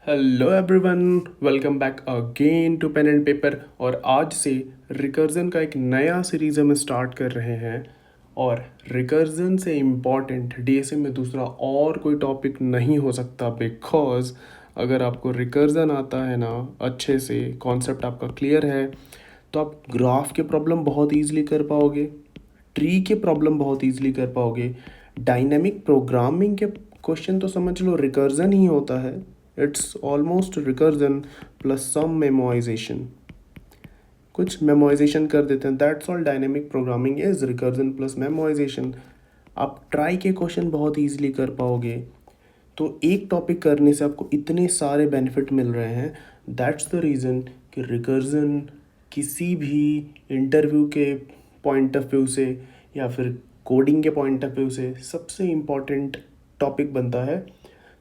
Hello everyone, welcome back again to pen and paper. और आज से रिकर्जन का एक नया सीरीज़ हम स्टार्ट कर रहे हैं। और रिकर्जन से इम्पॉर्टेंट डीएसए में दूसरा और कोई टॉपिक नहीं हो सकता, बिकॉज अगर आपको रिकर्जन आता है ना, अच्छे से कॉन्सेप्ट आपका क्लियर है, तो आप ग्राफ के प्रॉब्लम बहुत ईजिली कर पाओगे, ट्री के प्रॉब्लम बहुत ईजिली कर पाओगे, डायनेमिक प्रोग्रामिंग के क्वेश्चन तो समझ लो रिकर्जन ही होता है। It's almost recursion plus some memorisation, कुछ मेमोराइजेशन कर देते हैं। That's all dynamic programming is recursion plus memorisation. आप ट्राई के क्वेश्चन बहुत ईजिली कर पाओगे। तो एक टॉपिक करने से आपको इतने सारे बेनिफिट मिल रहे हैं। दैट्स द रीज़न कि रिकर्जन किसी भी इंटरव्यू के पॉइंट ऑफ व्यू से या फिर कोडिंग के पॉइंट ऑफ व्यू से सबसे इम्पॉर्टेंट टॉपिक बनता है।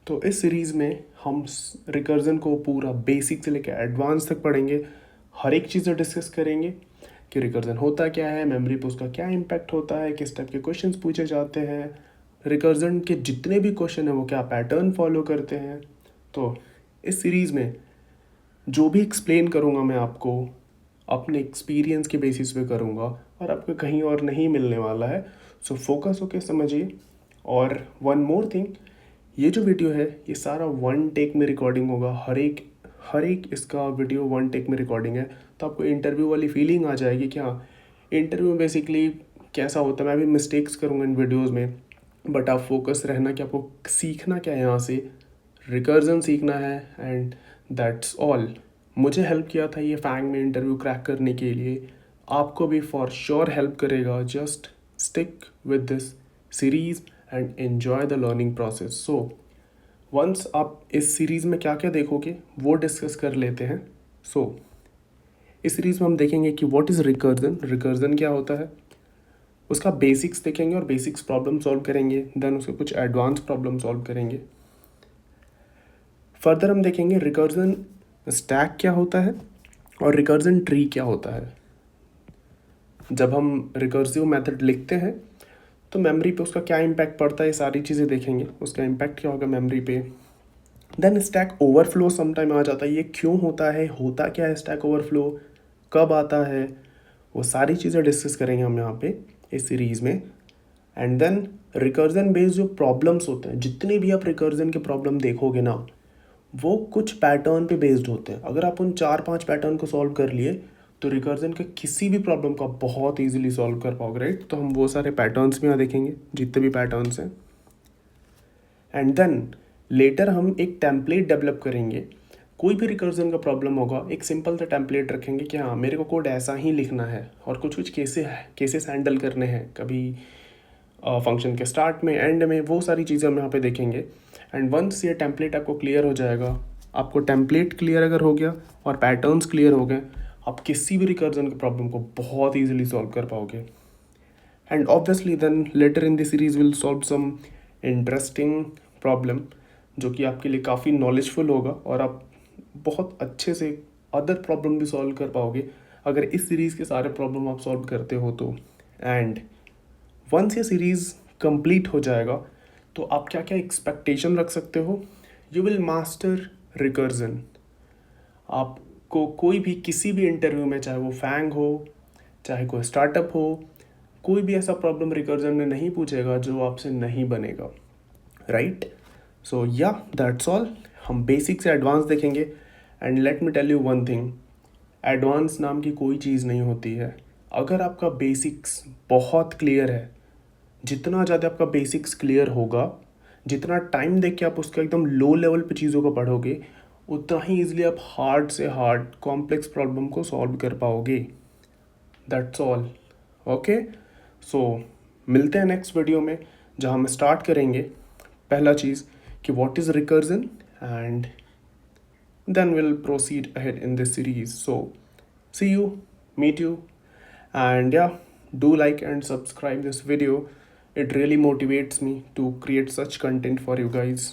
तो इस सीरीज़ में हम रिकर्जन को पूरा बेसिक से लेकर एडवांस तक पढ़ेंगे। हर एक चीज़ें डिस्कस करेंगे कि रिकर्जन होता क्या है, मेमोरी पे उसका क्या इम्पैक्ट होता है, किस टाइप के क्वेश्चंस पूछे जाते हैं, रिकर्जन के जितने भी क्वेश्चन हैं वो क्या पैटर्न फॉलो करते हैं। तो इस सीरीज़ में जो भी एक्सप्लेन करूँगा मैं आपको अपने एक्सपीरियंस के बेसिस पे करूँगा और आपको कहीं और नहीं मिलने वाला है। सो फोकस होके समझिए। और वन मोर थिंग, ये जो वीडियो है ये सारा वन टेक में रिकॉर्डिंग होगा। हर एक इसका वीडियो वन टेक में रिकॉर्डिंग है, तो आपको इंटरव्यू वाली फीलिंग आ जाएगी कि हाँ, इंटरव्यू में बेसिकली कैसा होता है। मैं भी मिस्टेक्स करूँगा इन वीडियोज़ में, बट आप फोकस रहना कि आपको सीखना क्या है, यहाँ से रिकर्जन सीखना है। And that's all. मुझे हेल्प किया था ये फैंग में इंटरव्यू क्रैक करने के लिए, आपको भी फॉर श्योर हेल्प करेगा। Just stick with this series and enjoy the learning process. So once आप इस सीरीज़ में क्या क्या देखोगे वो डिस्कस कर लेते हैं। सो इस सीरीज़ में हम देखेंगे कि व्हाट इज़ रिकर्जन, रिकर्जन क्या होता है, उसका बेसिक्स देखेंगे और बेसिक्स प्रॉब्लम सॉल्व करेंगे। देन उसके कुछ एडवांस प्रॉब्लम सॉल्व करेंगे। फर्दर हम देखेंगे रिकर्जन स्टैक क्या होता है और रिकर्जन ट्री क्या होता है। जब हम रिकर्सिव मेथड लिखते हैं तो मेमोरी पे उसका क्या इम्पैक्ट पड़ता है, ये सारी चीज़ें देखेंगे। उसका इम्पैक्ट क्या होगा मेमोरी पे। देन स्टैक ओवरफ्लो समटाइम आ जाता है, ये क्यों होता है, होता क्या है स्टैक ओवरफ्लो, कब आता है, वो सारी चीज़ें डिस्कस करेंगे हम यहाँ पे इस सीरीज़ में। एंड देन रिकर्जन बेस्ड जो प्रॉब्लम्स होते हैं, जितने भी आप रिकर्जन के प्रॉब्लम देखोगे ना, वो कुछ पैटर्न पे बेस्ड होते हैं। अगर आप उन 4-5 पैटर्न को सॉल्व कर लिए तो रिकर्जन के किसी भी प्रॉब्लम को आप बहुत इजीली सॉल्व कर पाओगे, राइट। तो हम वो सारे पैटर्न्स भी यहाँ देखेंगे, जितने भी पैटर्न्स हैं। एंड देन लेटर हम एक टेम्पलेट डेवलप करेंगे। कोई भी रिकर्जन का प्रॉब्लम होगा, एक सिंपल सा टेम्पलेट रखेंगे कि हाँ, मेरे को कोड ऐसा ही लिखना है और कुछ कुछ केसेस हैंडल करने हैं, कभी फंक्शन के स्टार्ट में, एंड में, वो सारी चीज़ें हम यहाँ पे देखेंगे। एंड वंस ये टेम्पलेट आपको क्लियर हो जाएगा, आपको टेम्पलेट क्लियर अगर हो गया और पैटर्न्स क्लियर हो गए, आप किसी भी रिकर्जन के प्रॉब्लम को बहुत ईजिली सॉल्व कर पाओगे। And obviously then later in the series will solve some interesting problem, जो कि आपके लिए काफ़ी नॉलेजफुल होगा और आप बहुत अच्छे से अदर प्रॉब्लम भी सॉल्व कर पाओगे अगर इस सीरीज़ के सारे प्रॉब्लम आप सॉल्व करते हो तो। एंड वंस ये सीरीज़ कंप्लीट हो जाएगा तो आप क्या क्या एक्सपेक्टेशन रख सकते हो। You will master recursion. आपको कोई भी किसी भी इंटरव्यू में, चाहे वो फैंग हो, चाहे कोई स्टार्टअप हो, कोई भी ऐसा प्रॉब्लम रिकर्जन में नहीं पूछेगा जो आपसे नहीं बनेगा, राइट। सो या दैट्स ऑल। हम बेसिक से एडवांस देखेंगे। And let me tell you one thing, advance नाम की कोई चीज़ नहीं होती है। अगर आपका बेसिक्स बहुत क्लियर है, जितना ज़्यादा आपका बेसिक्स क्लियर होगा, जितना टाइम देख के आप उसका एकदम लो लेवल पे चीज़ों को पढ़ोगे, उतना ही ईजिली आप हार्ड से हार्ड कॉम्प्लेक्स प्रॉब्लम को सॉल्व कर पाओगे। That's all. ओके, सो मिलते हैं नेक्स्ट वीडियो में, जहाँ हम स्टार्ट करेंगे पहला चीज़ कि what is recursion, and then we'll proceed ahead in this series. So see you, meet you, and yeah, do like and subscribe this video. It really motivates me to create such content for you guys.